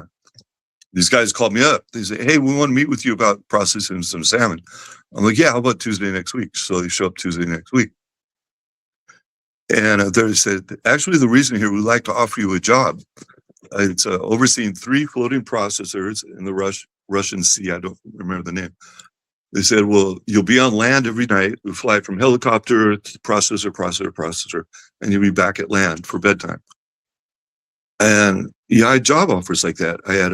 these guys called me up. They said, hey, we want to meet with you about processing some salmon. I'm like, yeah, how about Tuesday next week? So they show up Tuesday next week. And they said, actually, the reason here, we'd like to offer you a job. It's overseeing 3 floating processors in the Russian Sea. I don't remember the name. They said, well, you'll be on land every night. We fly from helicopter to processor, and you'll be back at land for bedtime. And I had job offers like that. I had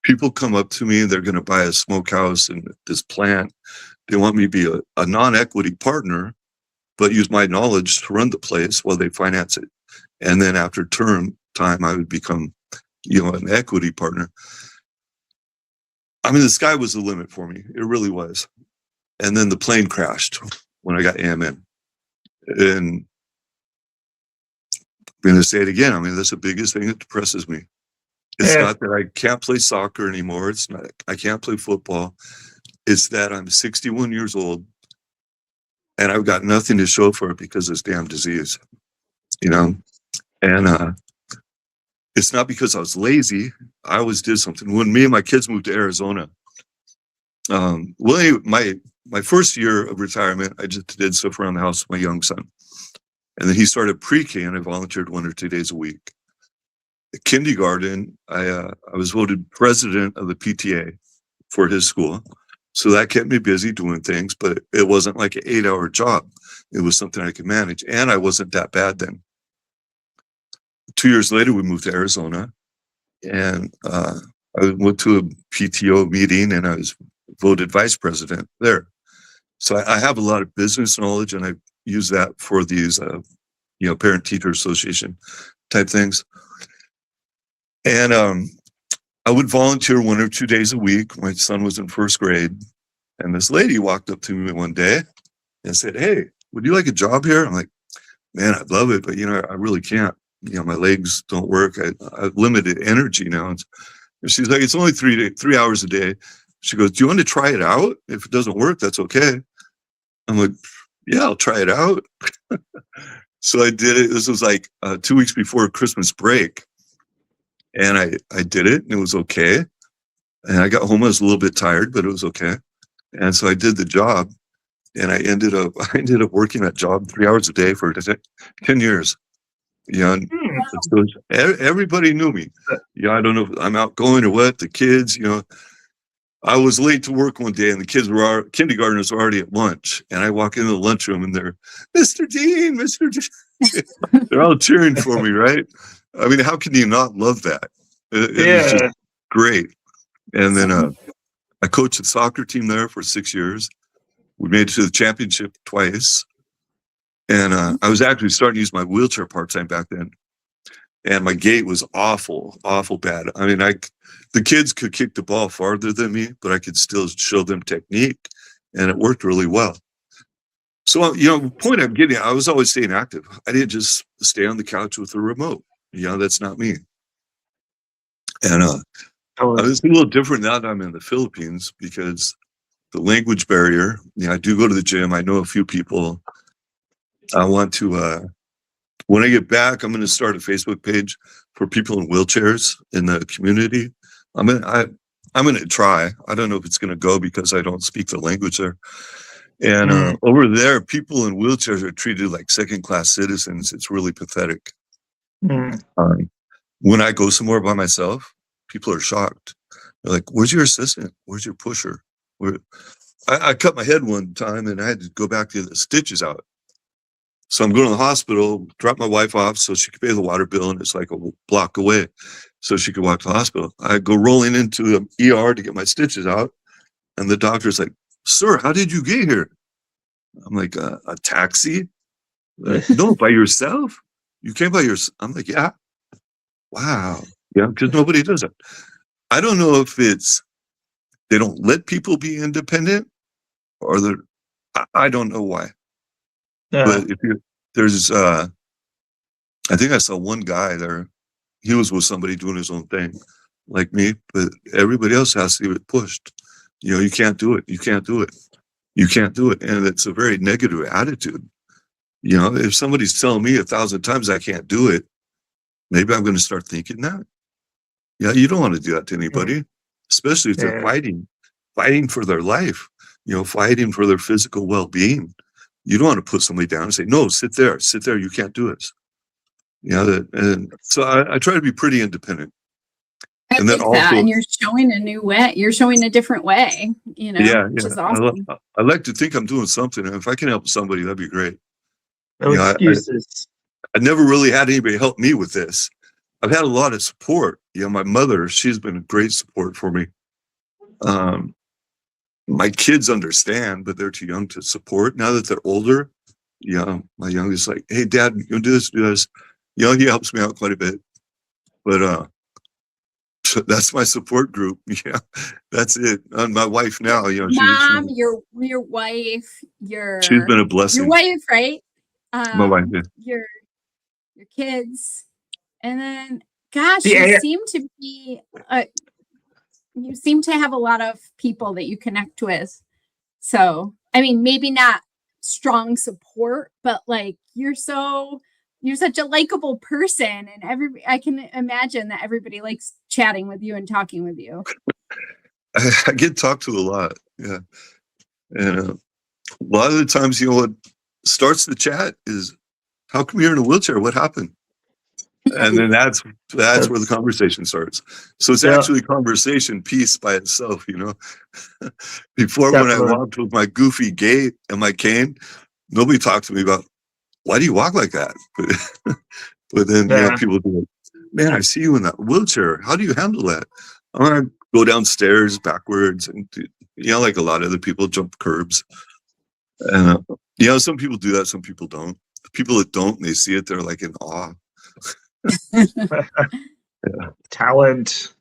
people come up to me. They're going to buy a smokehouse and this plant. They want me to be a non-equity partner, but use my knowledge to run the place while they finance it. And then after term time, I would become, an equity partner. I mean, the sky was the limit for me. It really was. And then the plane crashed when I got AMN. And I'm going to say it again. I mean, that's the biggest thing that depresses me. It's not that I can't play soccer anymore. It's not, I can't play football. It's that I'm 61 years old and I've got nothing to show for it because of this damn disease, and it's not because I was lazy. I always did something. When me and my kids moved to Arizona, my first year of retirement, I just did stuff around the house with my young son. And then he started pre-K and I volunteered 1 or 2 days a week. At kindergarten, I was voted president of the PTA for his school. So that kept me busy doing things, but it wasn't like an 8-hour job. It was something I could manage. And I wasn't that bad then. 2 years later, we moved to Arizona, and I went to a PTO meeting and I was voted vice president there. So I have a lot of business knowledge, and I use that for these, parent teacher association type things. And I would volunteer 1 or 2 days a week. My son was in first grade, and this lady walked up to me one day and said, "Hey, would you like a job here?" I'm like, "Man, I'd love it, but I really can't. My legs don't work. I have limited energy now." And she's like, "It's only 3 hours a day." She goes, "Do you want to try it out? If it doesn't work, that's okay." I'm like, "Yeah, I'll try it out." So I did it. This was like 2 weeks before Christmas break. And I did it, and it was okay. And I got home, I was a little bit tired, but it was okay. And so I did the job, and I ended up working that job 3 hours a day for 10 years. And so everybody knew me. I don't know if I'm outgoing or what. The kids, I was late to work one day, and the kindergartners were already at lunch. And I walk into the lunchroom, and they're, "Mr. Dean, Mr. Dean." They're all cheering for me, right? I mean, how can you not love that? It was just great. And then I coached the soccer team there for 6 years. We made it to the championship twice. And I was actually starting to use my wheelchair part-time back then. And my gait was awful, awful bad. I mean, the kids could kick the ball farther than me, but I could still show them technique, and it worked really well. So, the point I'm getting at, I was always staying active. I didn't just stay on the couch with a remote. That's not me. And it's a little different now that I'm in the Philippines because the language barrier. I do go to the gym. I know a few people. I want to, when I get back, I'm going to start a Facebook page for people in wheelchairs in the community. I'm going to try. I don't know if it's going to go because I don't speak the language there. And over there, people in wheelchairs are treated like second-class citizens. It's really pathetic. When I go somewhere by myself, people are shocked. They're like, "Where's your assistant? Where's your pusher?" I cut my head one time and I had to go back to get the stitches out. So I'm going to the hospital, drop my wife off so she could pay the water bill, and it's like a block away, so she could walk to the hospital. I go rolling into the ER to get my stitches out, and the doctor's like, "Sir, how did you get here?" I'm like, a taxi? No, by yourself? You came by yourself? I'm like, yeah. Wow. Yeah, because nobody does it. I don't know if it's they don't let people be independent, or I don't know why. Yeah. But if there's I think I saw one guy there. He was with somebody doing his own thing, like me, but everybody else has to get pushed. You can't do it. You can't do it. You can't do it. And it's a very negative attitude. If somebody's telling me 1,000 times I can't do it, maybe I'm going to start thinking that. Yeah, you don't want to do that to anybody, especially if they're fighting for their life, fighting for their physical well-being. You don't want to put somebody down and say, no, sit there, you can't do this. And so I try to be pretty independent. And then also, and you're showing a new way. You're showing a different way, which is awesome. I like to think I'm doing something. And if I can help somebody, that'd be great. No excuses. I never really had anybody help me with this. I've had a lot of support. My mother, she's been a great support for me. My kids understand, but they're too young to support. Now that they're older, my youngest like, hey, Dad, you can do this, do this. He helps me out quite a bit. But that's my support group. Yeah, that's it. And my wife now, Mom, your wife, she's been a blessing. Your wife, right? My wife, yeah. Your kids, and then, gosh, you seem to have a lot of people that you connect with. So, I mean, maybe not strong support, but like you're such a likable person, and I can imagine that everybody likes chatting with you and talking with you. I get talked to a lot, yeah, and a lot of the times, what starts the chat is, "How come you're in a wheelchair? What happened?" And then that's where the conversation starts. So it's actually a conversation piece by itself, Before, when I walked with my goofy gait and my cane, nobody talked to me about, why do you walk like that? But then people do it. Man, I see you in that wheelchair. How do you handle that? I want to go downstairs backwards, and like a lot of other people, jump curbs. And some people do that, some people don't. The people that don't, they see it, they're like in awe. Talent.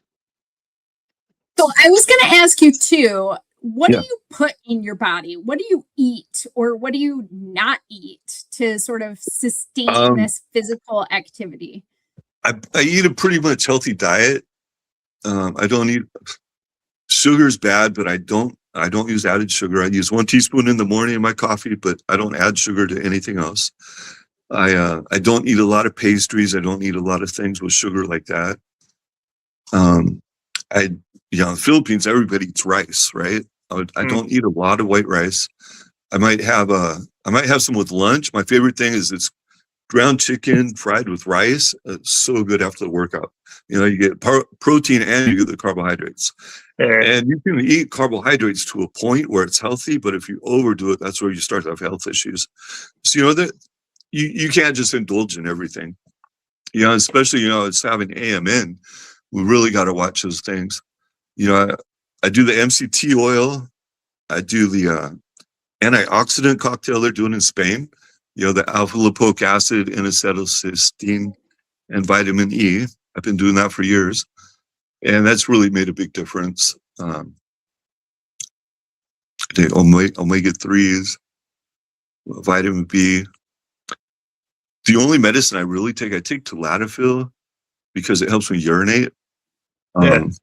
So I was going to ask you too, what do you put in your body? What do you eat, or what do you not eat to sort of sustain this physical activity? I eat a pretty much healthy diet. I don't eat sugar's bad, but I don't use added sugar. I use 1 teaspoon in the morning in my coffee, but I don't add sugar to anything else. I don't eat a lot of pastries. I don't eat a lot of things with sugar like that. In the Philippines, everybody eats rice, right? I don't eat a lot of white rice. I might have some with lunch. My favorite thing is it's ground chicken fried with rice. It's so good after the workout. You get protein and you get the carbohydrates. And you can eat carbohydrates to a point where it's healthy, but if you overdo it, that's where you start to have health issues. So that you can't just indulge in everything. Especially it's having AMN. We really got to watch those things. I do the MCT oil. I do the antioxidant cocktail they're doing in Spain. The alpha lipoic acid, N-acetylcysteine, and vitamin E. I've been doing that for years, and that's really made a big difference. The omega-3s, vitamin B. The only medicine I really take, I take Tadalafil because it helps me urinate. It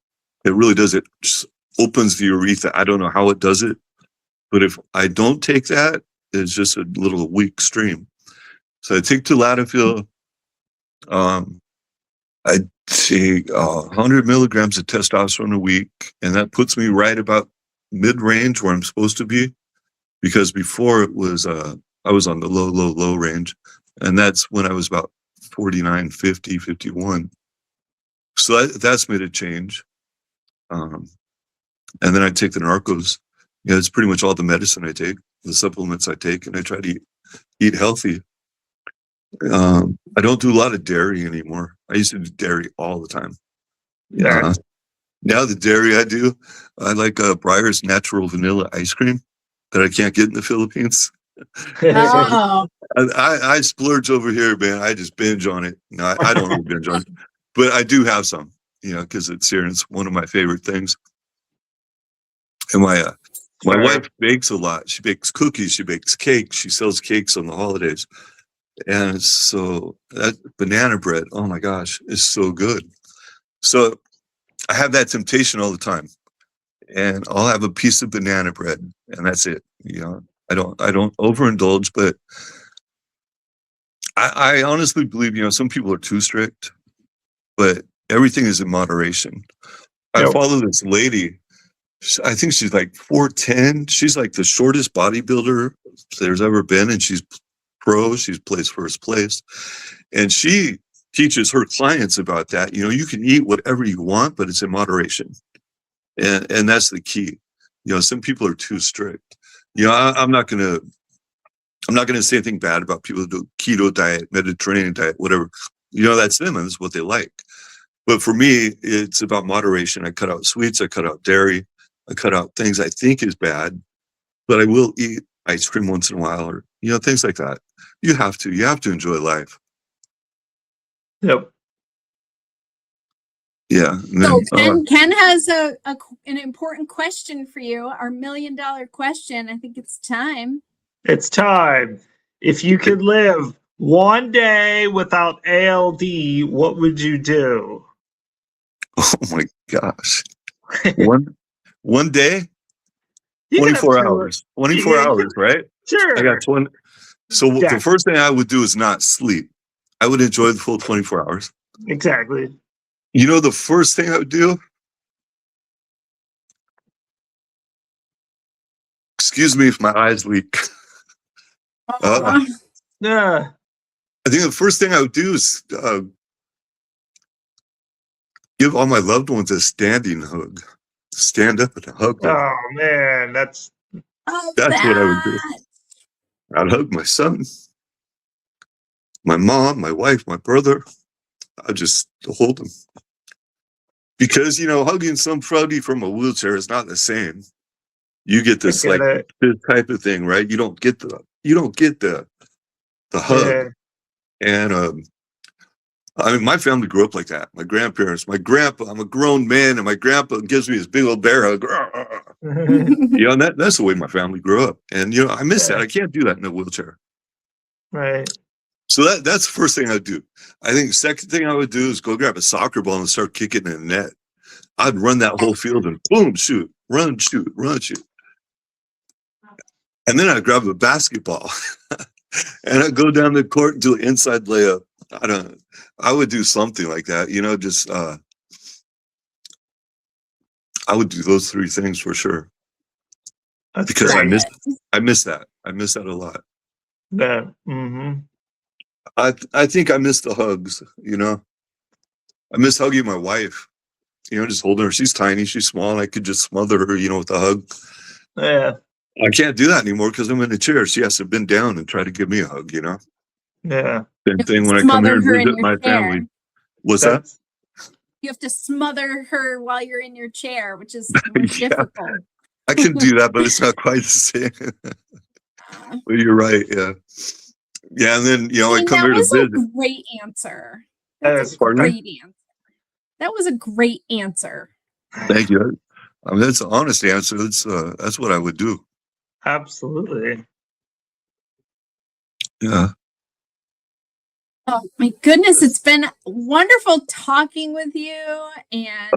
really does. It just opens the urethra. I don't know how it does it, but if I don't take that, it's just a little weak stream. So I take Tadalafil. I take 100 milligrams of testosterone a week, and that puts me right about mid-range where I'm supposed to be. Because before it was, I was on the low range, and that's when I was about 49, 50, 51. So that's made a change. And then I take the Narcos. Yeah, it's pretty much all the medicine I take, the supplements I take, and I try to eat healthy. I don't do a lot of dairy anymore. I used to do dairy all the time. Yeah. Now the dairy I do, I like Breyer's natural vanilla ice cream that I can't get in the Philippines. Oh, I splurge over here, man. I just binge on it. No, I don't really binge on it, but I do have some, because it's here and it's one of my favorite things. And my wife bakes a lot. She bakes cookies. She bakes cakes. She sells cakes on the holidays. And so that banana bread, oh my gosh, is so good. So I have that temptation all the time, and I'll have a piece of banana bread, and that's it. I don't overindulge, but I honestly believe, some people are too strict, but everything is in moderation. I follow this lady. I think she's like 4'10". She's like the shortest bodybuilder there's ever been, and she's pro. She's placed first place, and she teaches her clients about that. You can eat whatever you want, but it's in moderation, and that's the key. Some people are too strict. I'm not gonna say anything bad about people who do keto diet, Mediterranean diet, whatever. That's them, and that's what they like. But for me, it's about moderation. I cut out sweets. I cut out dairy. I cut out things I think is bad, but I will eat ice cream once in a while, or things like that. You have to enjoy life. Yep. Yeah. So Ken has an important question for you. Our $1 million question. I think it's time. It's time. If you could live one day without ALD, what would you do? Oh my gosh. One day? You can have 24 two. hours. 24 hours, right? Sure. I got 20. So the first thing I would do is not sleep. I would enjoy the full 24 hours. Exactly. The first thing I would do? Excuse me if my eyes leak. Yeah. I think the first thing I would do is give all my loved ones a standing hug. Stand up and hug them. Oh man, that's what I would do. I'd hug my son, my mom, my wife, my brother. I'd just hold them. Because, hugging somebody from a wheelchair is not the same. You get this this type of thing, right? You don't get the hug. Yeah. And my family grew up like that. My grandparents, my grandpa, I'm a grown man, and my grandpa gives me this big old bear hug. And that's the way my family grew up. And I miss that. I can't do that in a wheelchair. Right. So that's the first thing I'd do. I think the second thing I would do is go grab a soccer ball and start kicking in the net. I'd run that whole field and boom, shoot, run, shoot, run, shoot. And then I'd grab a basketball and I'd go down the court and do an inside layup. I would do something like that, just I would do those three things for sure. That's because great. I miss that. I miss that a lot. Yeah. Mm-hmm. I think I miss the hugs, I miss hugging my wife, just holding her. She's tiny, she's small, and I could just smother her, with a hug. Yeah. I can't do that anymore because I'm in a chair. She has to bend down and try to give me a hug, Yeah. Same thing when I come here and visit my family. What's that? You have to smother her while you're in your chair, which is more difficult. I can do that, but it's not quite the same. But you're right, yeah. Yeah, and then, I come here to visit. That was a great answer. That's a great answer. That was a great answer. Thank you. That's an honest answer. That's what I would do. Absolutely. Yeah. Oh my goodness, it's been wonderful talking with you and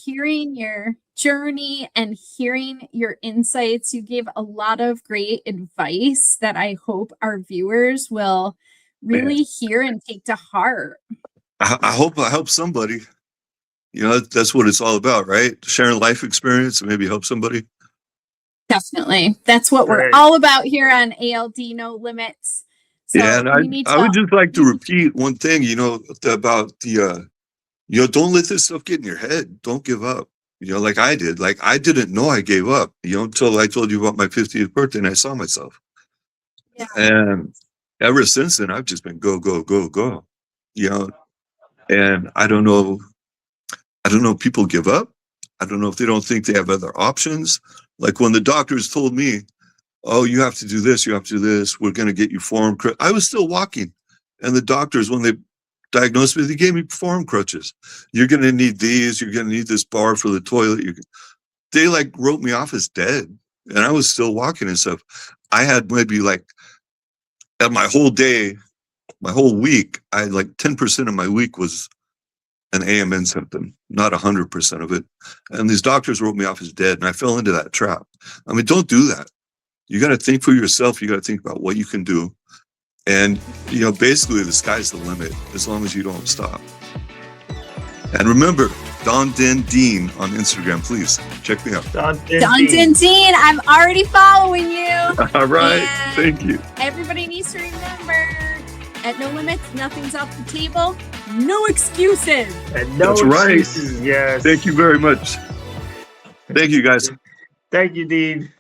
hearing your journey and hearing your insights. You gave a lot of great advice that I hope our viewers will really hear and take to heart. I hope I help somebody. That's what it's all about, right? Sharing life experience and maybe help somebody. Definitely. That's what we're all about here on ALD No Limits. So and I would just like to repeat one thing, about the, don't let this stuff get in your head. Don't give up. You know, like I did. Like I didn't know I gave up, you know, until I told you about my 50th birthday and I saw myself. Yeah. And ever since then, I've just been go, go, go, go, you know. And I don't know if people give up. I don't know if they don't think they have other options. Like when the doctors told me, oh, you have to do this, you have to do this, we're going to get you forearm crutches. I was still walking. And the doctors, when they diagnosed me, they gave me forearm crutches. You're going to need these, you're going to need this bar for the toilet. They like wrote me off as dead. And I was still walking and stuff. I had maybe like, at my whole day, my whole week, I had like 10% of my week was an AMN symptom, not 100% of it. And these doctors wrote me off as dead, and I fell into that trap. I mean, don't do that. You got to think for yourself. You got to think about what you can do. And, you know, basically the sky's the limit as long as you don't stop. And remember, Don Den Dean on Instagram, please check me out. Don Dean, I'm already following you. All right. And Thank you. everybody needs to remember, at No Limits, nothing's off the table. No excuses. And no That's right. excuses. Yes. Thank you very much. Thank you, guys. Thank you, Dean.